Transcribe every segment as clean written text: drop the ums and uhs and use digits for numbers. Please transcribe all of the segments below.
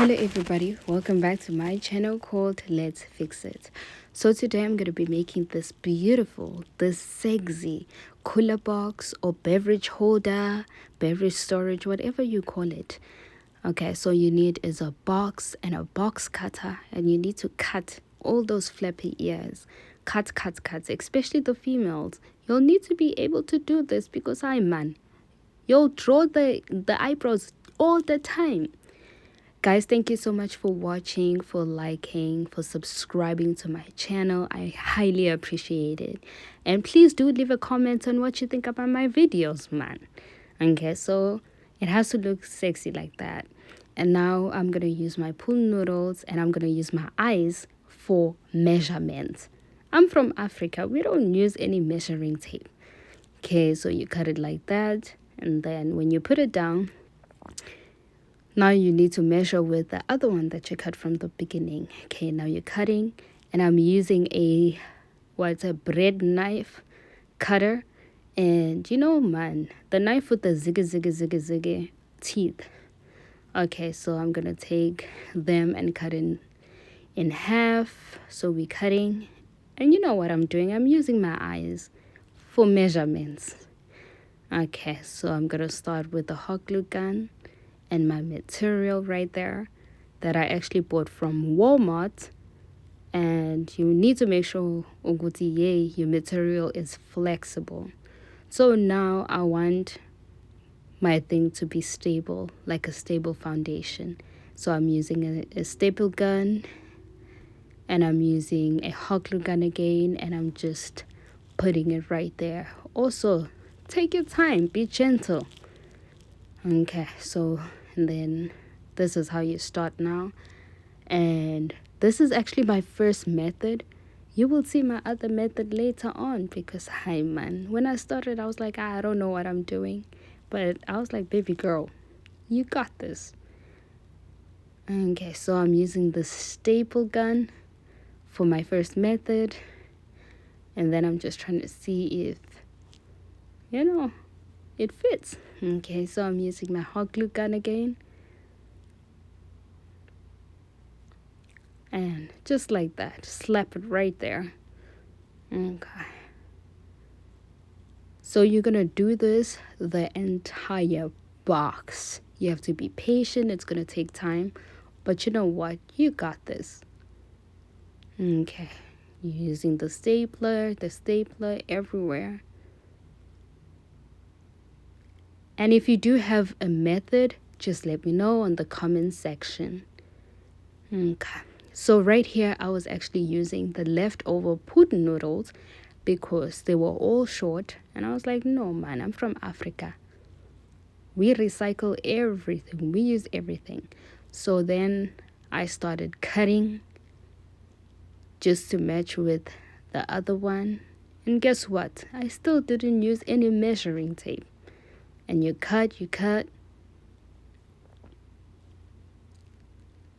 Hello everybody, welcome back to my channel called Let's Fix It. So today I'm going to be making this beautiful, this sexy cooler box or beverage holder, beverage storage, whatever you call it. Okay, so you need is a box and a box cutter, and you need to cut all those flappy ears. Cut, especially the females. You'll need to be able to do this because you'll draw the eyebrows all the time. Guys, thank you so much for watching, for liking, for subscribing to my channel. I highly appreciate it. And please do leave a comment on what you think about my videos, man. Okay, so it has to look sexy like that. And now I'm going to use my pool noodles and I'm going to use my eyes for measurements. I'm from Africa. We don't use any measuring tape. Okay, so you cut it like that. And then when you put it down, now you need to measure with the other one that you cut from the beginning. Okay, now you're cutting, and I'm using a bread knife cutter. And the knife with the ziggy teeth. Okay, so I'm gonna take them and cut in half. So we're cutting, and you know what I'm doing? I'm using my eyes for measurements. Okay, so I'm gonna start with the hot glue gun and my material right there that I actually bought from Walmart. And you need to make sure your material is flexible. So now I want my thing to be stable, like a stable foundation. So I'm using a staple gun, and I'm using a hot glue gun again, and I'm just putting it right there. Also, take your time, be gentle. Okay, so and then this is how you start now. And this is actually my first method. You will see my other method later on because, when I started, I was like, I don't know what I'm doing. But I was like, baby girl, you got this. Okay, so I'm using the staple gun for my first method. And then I'm just trying to see if, it fits. Okay, so I'm using my hot glue gun again. And just like that, slap it right there. Okay. So you're going to do this the entire box. You have to be patient. It's going to take time. But you know what? You got this. Okay. Using the stapler everywhere. And if you do have a method, just let me know in the comment section. Okay. So right here, I was actually using the leftover pudding noodles because they were all short. And I was like, no, man, I'm from Africa. We recycle everything. We use everything. So then I started cutting just to match with the other one. And guess what? I still didn't use any measuring tape. And you cut.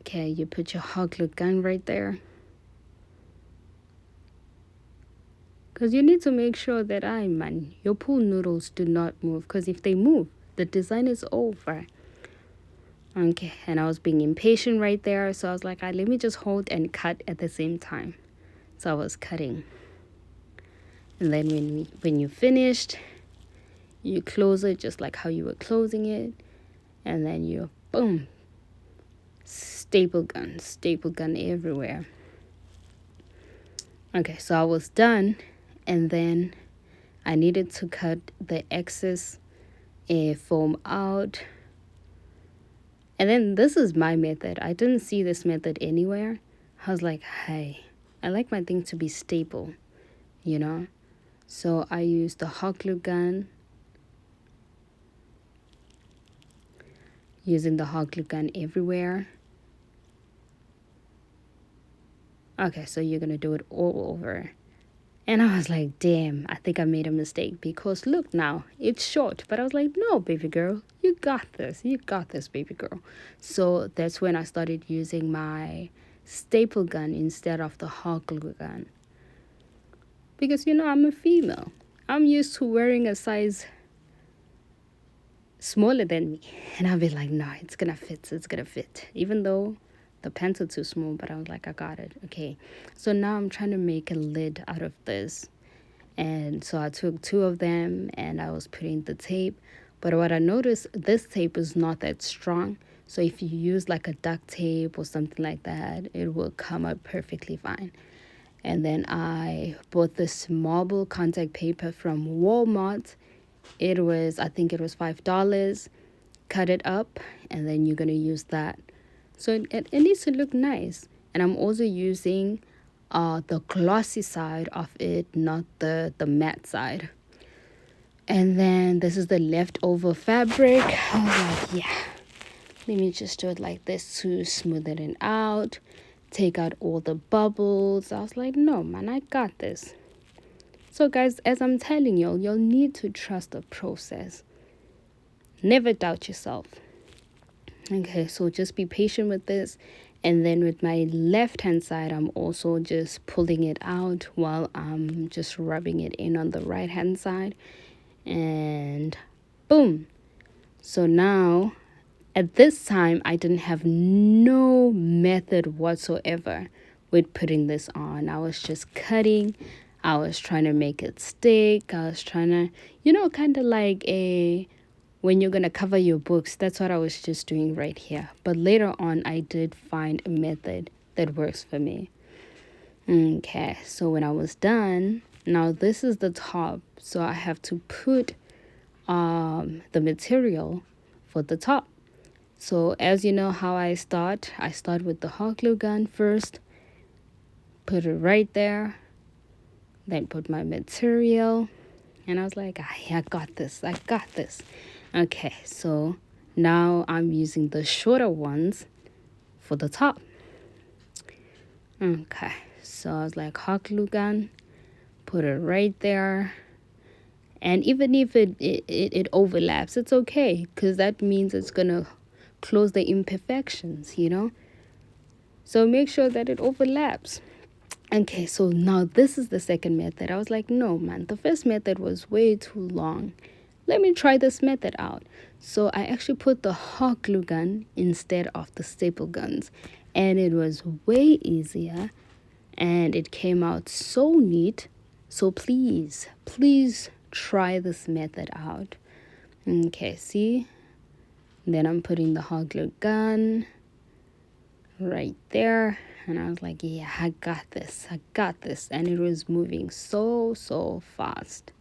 Okay, you put your hot glue gun right there. Because you need to make sure that your pool noodles do not move. Because if they move, the design is over. Okay, and I was being impatient right there. So I was like, let me just hold and cut at the same time. So I was cutting. And then when you finished, you close it just like how you were closing it. And then you, boom, staple gun everywhere. Okay, so I was done. And then I needed to cut the excess foam out. And then this is my method. I didn't see this method anywhere. I was like, hey, I like my thing to be stable, So I used the hot glue gun. Using the hot glue gun everywhere. Okay, so you're going to do it all over. And I was like, damn, I think I made a mistake because look now, it's short. But I was like, no, baby girl, you got this. You got this, baby girl. So that's when I started using my staple gun instead of the hot glue gun. Because, I'm a female. I'm used to wearing a size smaller than me. And I'll be like, no, it's gonna fit. Even though the pants are too small, but I was like, I got it. Okay. So now I'm trying to make a lid out of this. And so I took two of them and I was putting the tape. But what I noticed, this tape is not that strong. So if you use like a duct tape or something like that, it will come out perfectly fine. And then I bought this marble contact paper from Walmart. I think it was $5. Cut it up, and then you're going to use that. So it needs to look nice. And I'm also using the glossy side of it, not the matte side. And then this is the leftover fabric. I was like, yeah, let me just do it like this to smooth it out, take out all the bubbles. I was like, no, man, I got this. So, guys, as I'm telling you'll need to trust the process. Never doubt yourself. Okay, so just be patient with this. And then with my left hand side, I'm also just pulling it out while I'm just rubbing it in on the right hand side. And boom. So now at this time, I didn't have no method whatsoever with putting this on. I was just cutting. I was trying to make it stick. I was trying to, kind of like when you're going to cover your books. That's what I was just doing right here. But later on, I did find a method that works for me. Okay, so when I was done, now this is the top. So I have to put the material for the top. So as you know how I start with the hot glue gun first, put it right there, then put my material, and I was like, I got this. Okay, so now I'm using the shorter ones for the top. Okay, so I was like, hot glue gun, put it right there. And even if it overlaps, it's okay, because that means it's going to close the imperfections, So make sure that it overlaps. Okay, so now this is the second method. I was like, no, man, the first method was way too long. Let me try this method out. So I actually put the hot glue gun instead of the staple guns. And it was way easier. And it came out so neat. So please try this method out. Okay, see? Then I'm putting the hot glue gun right there. And I was like, yeah, I got this. And it was moving so fast.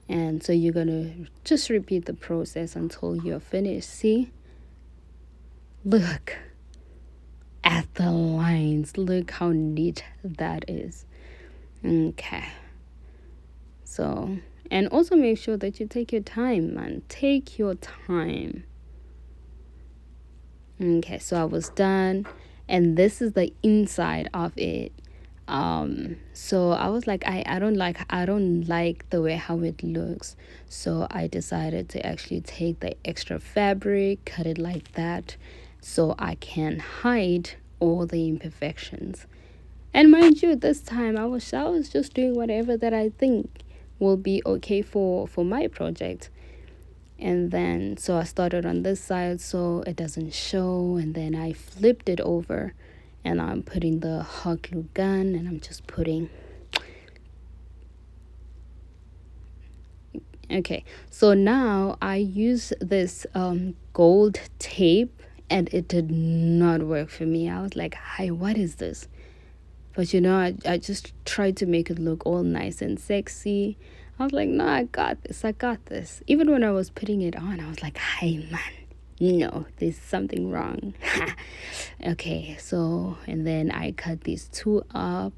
And so you're going to just repeat the process until you're finished. See? Look at the lines. Look how neat that is. Okay. So, and also make sure that you take your time, man. Take your time. Okay, so I was done. And this is the inside of it. So I was like, I don't like the way how it looks. So I decided to actually take the extra fabric, cut it like that, so I can hide all the imperfections. And mind you, this time I was just doing whatever that I think will be okay for my project. And then so I started on this side so it doesn't show, and then I flipped it over and I'm putting the hot glue gun, and I'm just putting. Okay, so now I use this gold tape, and it did not work for me. I was like, hi, what is this? But I just tried to make it look all nice and sexy. I was like, no, I got this. Even when I was putting it on, I was like, hey, man, no, there's something wrong. Okay, so, and then I cut these two up.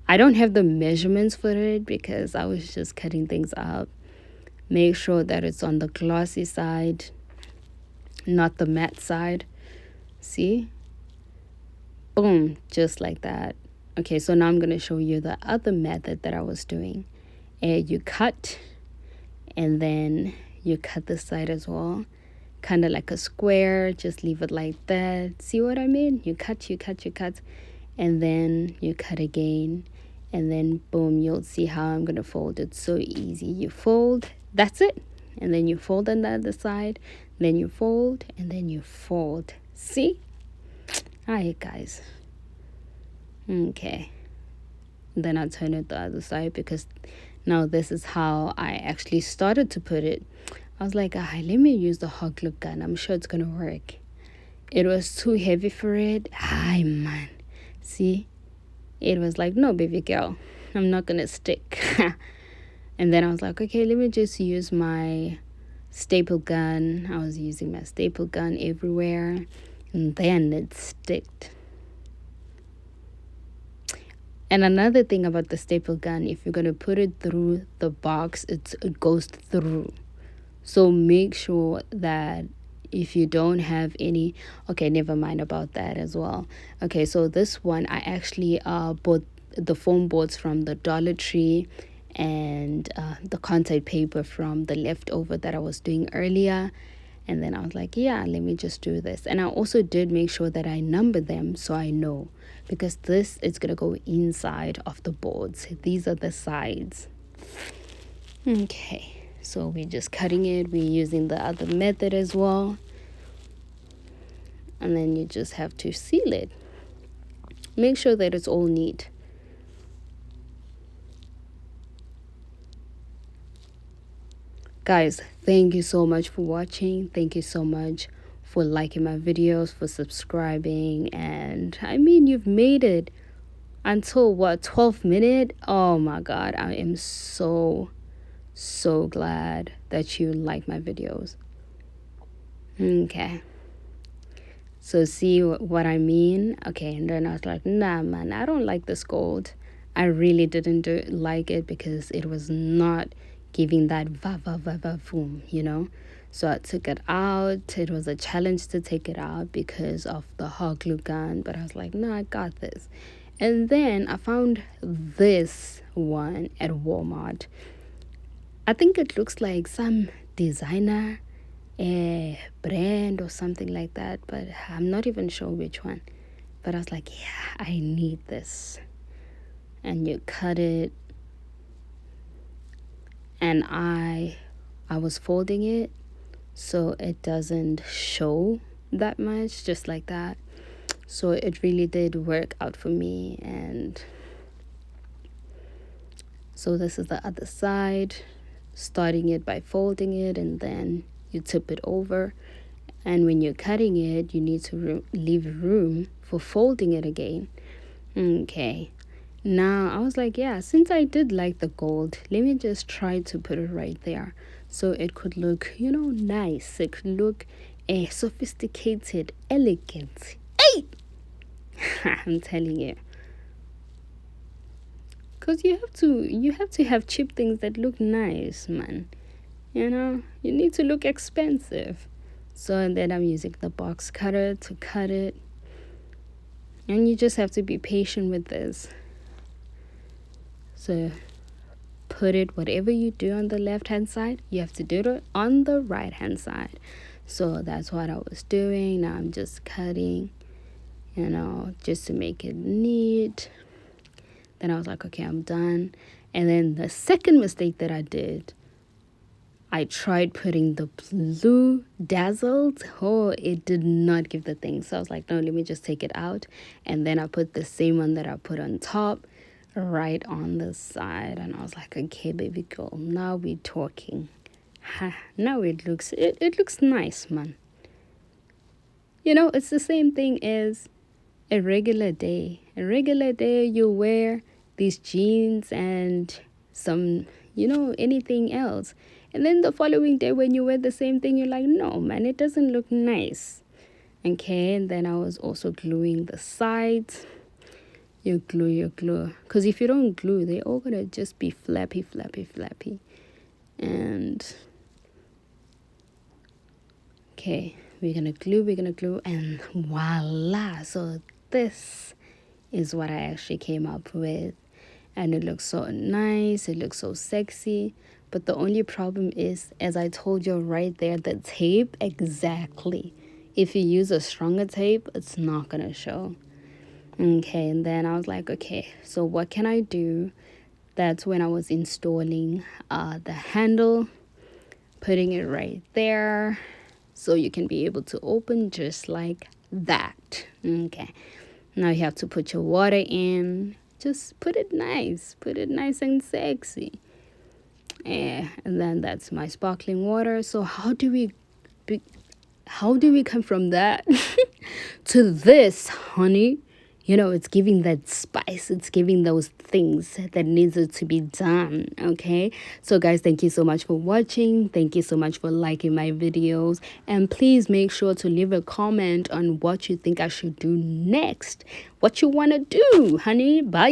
I don't have the measurements for it because I was just cutting things up. Make sure that it's on the glossy side, not the matte side. See? Boom, just like that. Okay, so now I'm going to show you the other method that I was doing. And you cut, and then you cut this side as well. Kind of like a square, just leave it like that. See what I mean? You cut, and then you cut again. And then boom, you'll see how I'm going to fold it so easy. You fold, that's it. and then you fold on the other side, then you fold, and then you fold. See? Alright, guys. Okay. Then I turn it the other side, because now this is how I actually started to put it. I was like, let me use the hot glue gun. I'm sure it's gonna work. It was too heavy for it. Hi, man. See? It was like, no, baby girl, I'm not gonna stick. And then I was like, okay, let me just use my staple gun. I was using my staple gun everywhere, and then it sticked. And another thing about the staple gun, if you're going to put it through the box, it goes through. So make sure that if you don't have any, okay, never mind about that as well. Okay, so this one, I actually bought the foam boards from the Dollar Tree, and the contact paper from the leftover that I was doing earlier. And then I was like, yeah, let me just do this. And I also did make sure that I number them so I know, because this is going to go inside of the boards. These are the sides. Okay, so we're just cutting it. We're using the other method as well. And then you just have to seal it. Make sure that it's all neat. Guys, thank you so much for watching. Thank you so much for liking my videos, for subscribing. And I mean, you've made it until what, 12 minutes? Oh my god, I am so glad that you like my videos. Okay, so see what I mean? Okay, and then I was like, nah, man, I don't like this gold. I really didn't like it, because it was not giving that boom, you know. So I took it out. It was a challenge to take it out because of the hot glue gun, but I was like, no, I got this. And then I found this one at Walmart. I think it looks like some designer brand or something like that, but I'm not even sure which one. But I was like, yeah, I need this. And you cut it, and I was folding it so it doesn't show that much, just like that. So it really did work out for me. And so this is the other side, starting it by folding it, and then you tip it over. And when you're cutting it, you need to leave room for folding it again. Okay, now I was like, yeah, since I did like the gold, let me just try to put it right there so it could look, you know, nice. It could look sophisticated, elegant. Hey, I'm telling you, because you have to have cheap things that look nice, man. You know, you need to look expensive. So then I'm using the box cutter to cut it. And you just have to be patient with this. So put it, whatever you do on the left hand side, you have to do it on the right hand side. So that's what I was doing. Now I'm just cutting, you know, just to make it neat. Then I was like, okay, I'm done. And then the second mistake that I did, I tried putting the blue dazzled. Oh, it did not give the thing. So I was like, no, let me just take it out. And then I put the same one that I put on top right on the side. And I was like, okay, baby girl, now we're talking. Now it looks nice, man. You know, it's the same thing as a regular day. A regular day, you wear these jeans and some, you know, anything else. And then the following day when you wear the same thing, you're like, no, man, it doesn't look nice. Okay, and then I was also gluing the sides. You glue. Because if you don't glue, they're all going to just be flappy. And, okay, we're going to glue, and voila. So this is what I actually came up with. And it looks so nice. It looks so sexy. But the only problem is, as I told you right there, the tape, exactly. If you use a stronger tape, it's not going to show. Okay, and then I was like, okay, so what can I do? That's when I was installing the handle. putting it right there so you can be able to open just like that. Okay, now you have to put your water in. Just put it nice and sexy. Yeah, and then that's my sparkling water. So how do we come from that to this, honey? You know, it's giving that spice, it's giving those things that needed to be done. Okay, so guys, thank you so much for watching. Thank you so much for liking my videos, and please make sure to leave a comment on what you think I should do next, what you want to do, honey. Bye.